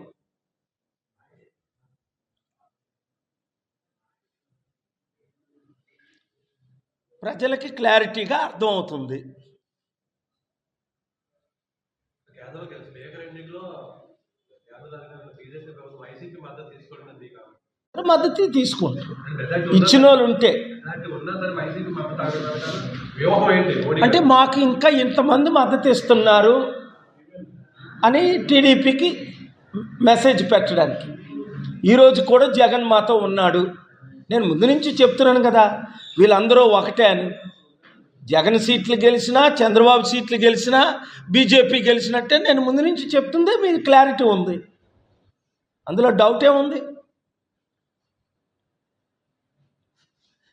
ప్రజలకి క్లారిటీగా అర్థమవుతుంది. మద్దతు తీసుకుంటారు ఇచ్చిన వాళ్ళు ఉంటే. అంటే మాకు ఇంకా ఇంతమంది మద్దతు ఇస్తున్నారు అని టీడీపీకి మెసేజ్ పెట్టడానికి. ఈరోజు కూడా జగన్ మాతో ఉన్నాడు. నేను ముందు నుంచి చెప్తున్నాను కదా, వీళ్ళందరూ ఒకటే అని. జగన్ సీట్లు గెలిచినా, చంద్రబాబు సీట్లు గెలిచినా, బీజేపీ గెలిచినట్టే నేను ముందు నుంచి చెప్తుందే మీకు క్లారిటీ ఉంది. అందులో డౌట్ ఏముంది?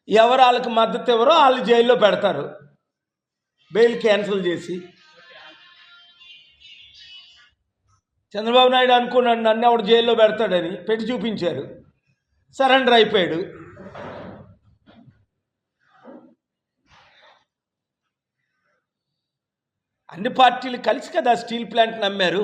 ఎవరు వాళ్ళకి మద్దతు ఎవరో వాళ్ళు జైల్లో పెడతారు, బెయిల్ క్యాన్సిల్ చేసి. చంద్రబాబు నాయుడు అనుకున్నాడు నన్ను ఎవడు జైల్లో పెడతాడని, పెట్టి చూపించారు, సరెండర్ అయిపోయాడు. అన్ని పార్టీలు కలిసి కదా స్టీల్ ప్లాంట్ నమ్మారు.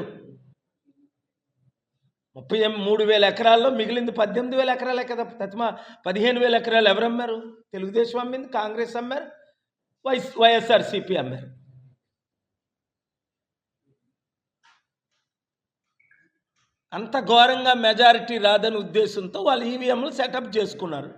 33,000 ఎకరాల్లో మిగిలింది 18,000 ఎకరాలే కదా. 15,000 ఎకరాలు ఎవరు అమ్మారు? తెలుగుదేశం అమ్మింది, కాంగ్రెస్ అమ్మారు, వైఎస్ఆర్సీపీ అమ్మారు. అంత ఘోరంగా మెజారిటీ రాదని ఉద్దేశంతో వాళ్ళు ఈవీఎంలు సెటప్ చేసుకున్నారు.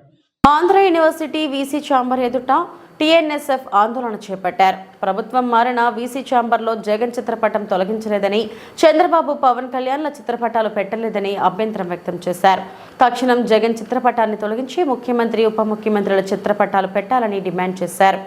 ఆంధ్ర యూనివర్సిటీ వీసీ ఛాంబర్ ఎదుట టీఎన్ఎస్ఎఫ్ ఆందోళన చేపట్టారు. ప్రభుత్వం మారిన వీసీ ఛాంబర్లో జగన్ చిత్రపటం తొలగించలేదని, చంద్రబాబు, పవన్ కళ్యాణ్ల చిత్రపటాలు పెట్టలేదని అభ్యంతరం వ్యక్తం చేశారు. తక్షణం జగన్ చిత్రపటాన్ని తొలగించి ముఖ్యమంత్రి, ఉప ముఖ్యమంత్రుల చిత్రపటాలు పెట్టాలని డిమాండ్ చేశారు.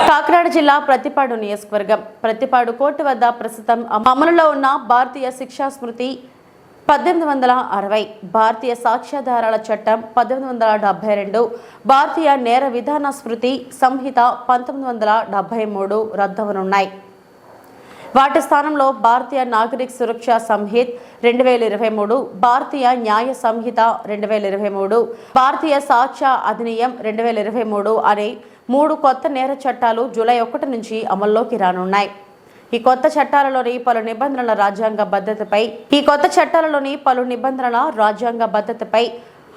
కాకినాడ జిల్లా ప్రతిపాడు నియోజకవర్గం ప్రతిపాడు కోర్టు వద్ద ప్రస్తుతం అమలులో ఉన్న భారతీయ శిక్షా స్మృతి 1860, భారతీయ సాక్ష్యాధారాల చట్టం 1872, భారతీయ నేర విధాన స్మృతి సంహిత 1973 రద్దవనున్నాయి. వాటి స్థానంలో భారతీయ నాగరిక సురక్ష సంహిత 2023, భారతీయ న్యాయ సంహిత 2023, భారతీయ సాక్ష్య అధినియం 2023 అనే 3 కొత్త నేర చట్టాలు జూలై 1 నుంచి అమల్లోకి రానున్నాయి. ఈ కొత్త చట్టాలలోని పలు నిబంధనల రాజ్యాంగ భద్రతపై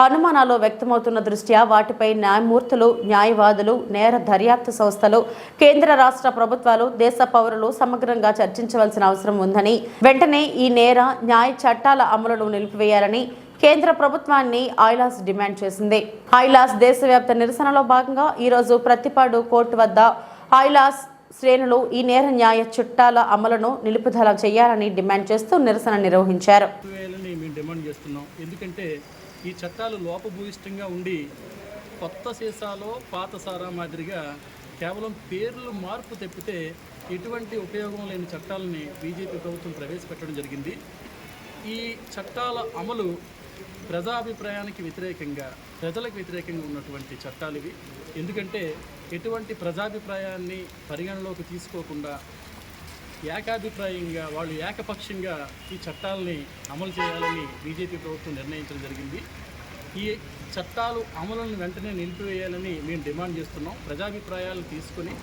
అనుమానాలు వ్యక్తమవుతున్న దృష్ట్యా వాటిపై న్యాయమూర్తులు, న్యాయవాదులు, నేర దర్యాప్తు సంస్థలు, కేంద్ర రాష్ట్ర ప్రభుత్వాలు, దేశ పౌరులు సమగ్రంగా చర్చించవలసిన అవసరం ఉందని, వెంటనే ఈ నేర న్యాయ చట్టాల అమలును నిలిపివేయాలని కేంద్ర ప్రభుత్వాన్ని ఐలాస్ డిమాండ్ చేసింది. ఐలాస్ దేశవ్యాప్త నిరసనలో భాగంగా ఈరోజు ప్రతిపాడు కోర్టు వద్ద ఐలాస్ శ్రేణులు ఈ నేర న్యాయ చట్టాల అమలును నిలుపుదల చేయాలని డిమాండ్ చేస్తూ నిరసన నిర్వహించారు. ఎందుకంటే ఈ చట్టాలు లోపభూయిష్టంగా ఉండి కొత్త సీసాలో పాత సారా మాదిరిగా కేవలం పేర్లు మార్పు తప్పితే ఎటువంటి ఉపయోగం లేని చట్టాలని బీజేపీ ప్రభుత్వం ప్రవేశపెట్టడం జరిగింది. ఈ చట్టాల అమలు ప్రజాభిప్రాయానికి వ్యతిరేకంగా, ప్రజలకు వ్యతిరేకంగా ఉన్నటువంటి చట్టాలు ఇవి. ఎందుకంటే ఎటువంటి ప్రజాభిప్రాయాన్ని పరిగణలోకి తీసుకోకుండా ఏకాభిప్రాయంగా, వాళ్ళు ఏకపక్షంగా ఈ చట్టాలని అమలు చేయాలని బీజేపీ ప్రభుత్వం నిర్ణయించడం జరిగింది. ఈ చట్టాలు అమలును వెంటనే నిలిపివేయాలని మేము డిమాండ్ చేస్తున్నాం. ప్రజాభిప్రాయాలను తీసుకొని,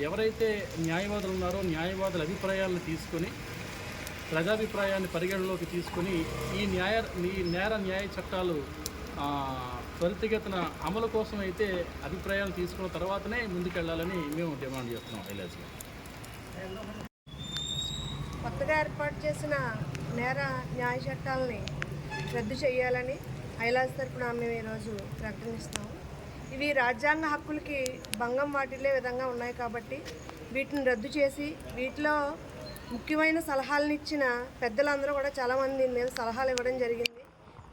ఎవరైతే న్యాయవాదులు ఉన్నారో న్యాయవాదుల అభిప్రాయాలను తీసుకొని, ప్రజాభిప్రాయాన్ని పరిగణలోకి తీసుకొని ఈ నేర న్యాయ చట్టాలు త్వరితగతిన అమలు కోసం అయితే అభిప్రాయాలు తీసుకున్న తర్వాతనే ముందుకెళ్లాలని మేము డిమాండ్ చేస్తున్నాం. కొత్తగా ఏర్పాటు చేసిన నేర న్యాయ చట్టాలని రద్దు చేయాలని ఐలాస్ తరపున మేము ఈరోజు ప్రకటనిస్తాము. ఇవి రాజ్యాంగ హక్కులకి భంగం వాటిల్లే విధంగా ఉన్నాయి కాబట్టి వీటిని రద్దు చేసి, వీటిలో ముఖ్యమైన సలహాలను ఇచ్చిన పెద్దలందరూ కూడా చాలామంది దీని మీద సలహాలు ఇవ్వడం జరిగింది.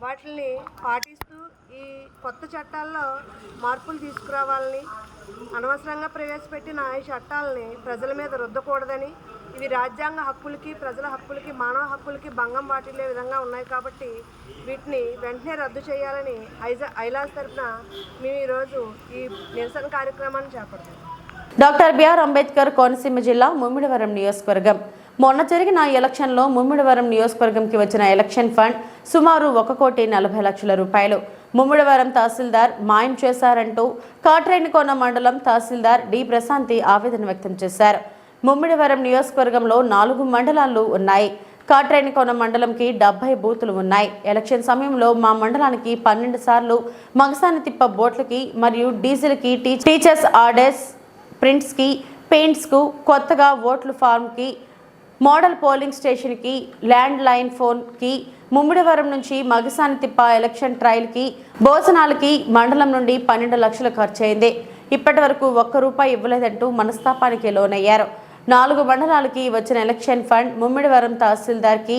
వాటిని పాటిస్తూ ఈ కొత్త చట్టాల్లో మార్పులు తీసుకురావాలని, అనవసరంగా ప్రవేశపెట్టిన ఈ చట్టాలని ప్రజల మీద రుద్దకూడదని, ఇవి రాజ్యాంగ హక్కులకి, ప్రజల హక్కులకి, మానవ హక్కులకి భంగం వాటిల్లే విధంగా ఉన్నాయి కాబట్టి వీటిని వెంటనే రద్దు చేయాలని ఐలాస్ తరఫున మేము ఈరోజు ఈ నిరసన కార్యక్రమాన్ని చేపడతాం. డాక్టర్ బిఆర్ అంబేద్కర్ కోనసీమ జిల్లా ముమ్మిడివరం నియోజకవర్గం మొన్న జరిగిన ఎలక్షన్లో ముమ్మిడివరం నియోజకవర్గంకి వచ్చిన ఎలక్షన్ ఫండ్ సుమారు 1,40,00,000 రూపాయలు ముమ్మిడివరం తహసీల్దార్ మాయం చేశారంటూ కాట్రేనికోన మండలం తహసీల్దార్ డి ప్రశాంతి ఆవేదన వ్యక్తం చేశారు. ముమ్మిడివరం నియోజకవర్గంలో 4 మండలాలు ఉన్నాయి. కాట్రేనికోన మండలంకి 70 బూతులు ఉన్నాయి. ఎలక్షన్ సమయంలో మా మండలానికి 12 సార్లు మగసాని తిప్ప బోట్లకి మరియు డీజిల్కి టీచర్స్ ఆర్డర్స్ ప్రింట్స్కి పెయింట్స్కు కొత్తగా ఓట్ల ఫామ్కి మోడల్ పోలింగ్ స్టేషన్కి ల్యాండ్ లైన్ ఫోన్కి ముమ్మిడివరం నుంచి మగసాని తిప్ప ఎలక్షన్ ట్రయల్కి భోజనాలకి మండలం నుండి 12 లక్షలు ఖర్చయింది. ఇప్పటి వరకు ₹1 ఇవ్వలేదంటూ మనస్తాపానికి లోనయ్యారు. 4 మండలాలకి వచ్చిన ఎలక్షన్ ఫండ్ ముమ్మిడివరం తహసీల్దార్కి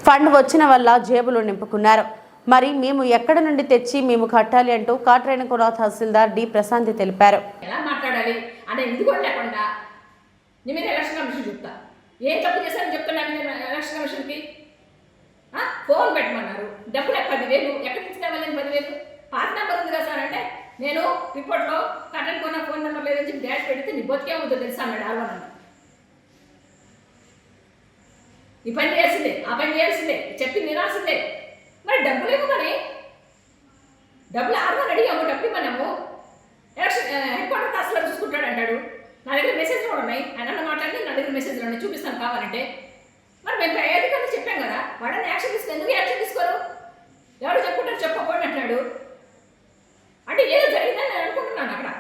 ఫండ్ వచ్చిన వల్ల జేబులు నింపుకున్నారు. మరి మేము ఎక్కడ నుండి తెచ్చి మేము కట్టాలి అంటూ కాట్రేనికోన తహసీల్దార్ డి ప్రశాంతి తెలిపారు. ఎలా మాట్లాడాలి అంటే ఎందుకు లేకుండా నీ మీద ఎలక్షన్ కమిషన్ చెప్తా ఏం తప్పు చేశారని చెప్తున్నాను నేను ఎలక్షన్ కమిషన్కి. ఫోన్ పెట్టమన్నారు, డబ్బులు 10,000 ఎక్కడి నుంచి తేవాలని 10,000 పాత నెంబర్ ఉంది కదా సార్ అంటే నేను రిపోర్ట్లో కాట్రేనికోన ఫోన్ నెంబర్ లేదని చెప్పి డాష్ పెడితే నీ బతికే ఉందో తెలుసా అన్నాడు ఆర్వన్. ఈ పని చేయాల్సిందే, ఆ పని చేయాల్సిందే, చెప్పి నిరాల్సిందే. మరి డబ్బులు ఇవ్వమని డబ్బులు ఆర్వన్ అడిగాము, డబ్బులు ఇవ్వనాము. ఎలక్షన్ హెడ్ క్వార్టర్ తహసీల్దార్ చూసుకుంటాడు అంటాడు. నా దగ్గర మెసేజ్లు కూడా ఉన్నాయి, ఆయన మాట్లాడి నా దగ్గర మెసేజ్లు ఉన్నాయి, చూపిస్తాను కావాలంటే. మరి మేము పై అధికారులు చెప్పాం కదా, వాడని యాక్షన్ తీసుకో, ఎందుకు యాక్షన్ తీసుకోరు? ఎవరు చెప్పుకుంటారు చెప్పకపోండి అంటాడు. అంటే ఏదో జరిగిందని నేను అనుకుంటున్నాను. అక్కడ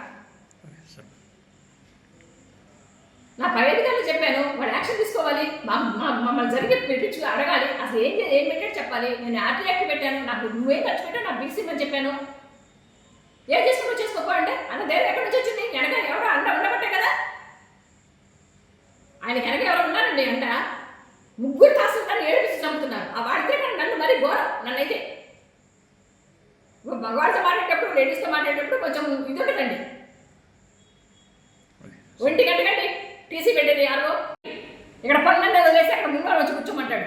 నా పై అధికారులు చెప్పాను, వాడు యాక్షన్ తీసుకోవాలి, మమ్మల్ని జరిగి పెట్టించు అడగాలి, అసలు ఏం పెట్టాడు చెప్పాలి. నేను ఆర్టీ యాక్ట్ పెట్టాను, నాకు నువ్వేం ఖర్చు పెట్టావు, నాకు బిక్స్ ఇవ్వని చెప్పాను. ఏం చేసుకుంటూ చేసుకోపో అంటే అన్న ధైర్యం ఎక్కడి నుంచి వచ్చింది? వెనక ఎవరో ఉండబట్టే కదా. ఆయనకి వెనక ఎవరు ఉన్నారండి అంట 3 తహసీల్దార్ని ఏడిపించి చంపుతున్నారు. ఆ వాడితే నన్ను మరీ ఘోరం. నన్నైతే మగవాడితో మాట్లాడేటప్పుడు లేడీస్తో మాట్లాడేటప్పుడు కొంచెం ఇది ఉంటుందండి. 1 గంట కండి టీసీ పెట్టేది యారో ఇక్కడ పనులన్నీ వదిలేసి అక్కడ ముందు వచ్చి కూర్చోమంటాడు.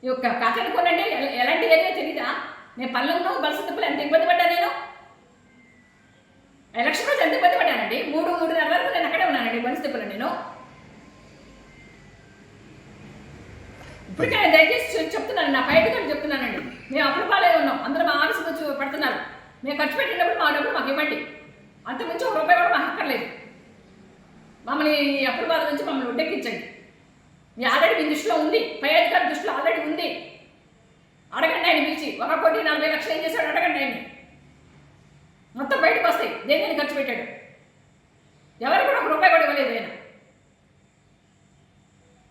ఈ యొక్క కాట్రేనికోన అంటే ఎలాంటి ఏరియా తెలీదా? నేను పనులను బలస తిప్పలు ఎంత ఇబ్బంది పడ్డా. నేను ఎలక్షన్ రోజు ఎంత ఇబ్బంది పడ్డానండి. 3-3:30 వరకు నేను అక్కడే ఉన్నానండి బలస తిప్పలు. నేను ఇప్పటికే దయచేసి చెప్తున్నాను, నా బయటకు చెప్తున్నానండి. మేము అప్పుడు పాలే ఉన్నాం, అందరూ మా ఆఫీస్కి వచ్చి పడుతున్నారు. మేము ఖర్చు పెట్టినప్పుడు మా డబ్బులు మాకు ఇవ్వండి, అంతకుమించి ₹1 కూడా మాకు అక్కర్లేదు. మమ్మల్ని అప్పుడు బాధ నుంచి మమ్మల్ని ఉడ్డెక్కించండి. మీ ఆల్రెడీ మీ దృష్టిలో ఉంది, పై అధికారి దృష్టిలో ఆల్రెడీ ఉంది. అడగండి ఆయన పిలిచి 1,40,00,000 ఏం చేశాడు అడగండి ఆయన. మొత్తం బయటకు వస్తాయి దేని ఖర్చు పెట్టాడు. ఎవరికి కూడా ₹1 కూడా ఇవ్వలేదు ఆయన.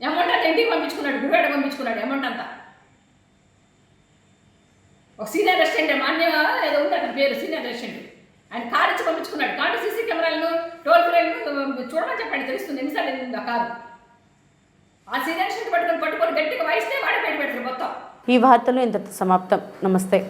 అమౌంట్ అంతా ఇంటికి పంపించుకున్నాడు, గురువాడ పంపించుకున్నాడు అమౌంట్ అంతా. ఒక సీనియర్ రెస్టారెంట్ మాన్య ఏదో ఉంది అతని పేరు, సీనియర్ రెస్టారెంట్. ఆయన కారు ఇచ్చి పంపించుకున్నాడు. కారు సీసీ కెమెరాలను టోల్ ఫ్రీలను చూడమని చెప్పండి, తెలుస్తుంది ఎన్నిసార్లు వెళ్ళింది ఆ కారు. ఆ సీనియర్ రెస్టారెంట్ పట్టుకొని గట్టిగా వాయిస్తే వాడే బయట పెడతారు మొత్తం. ఈ వార్తలు ఇంతటితో సమాప్తం. నమస్తే.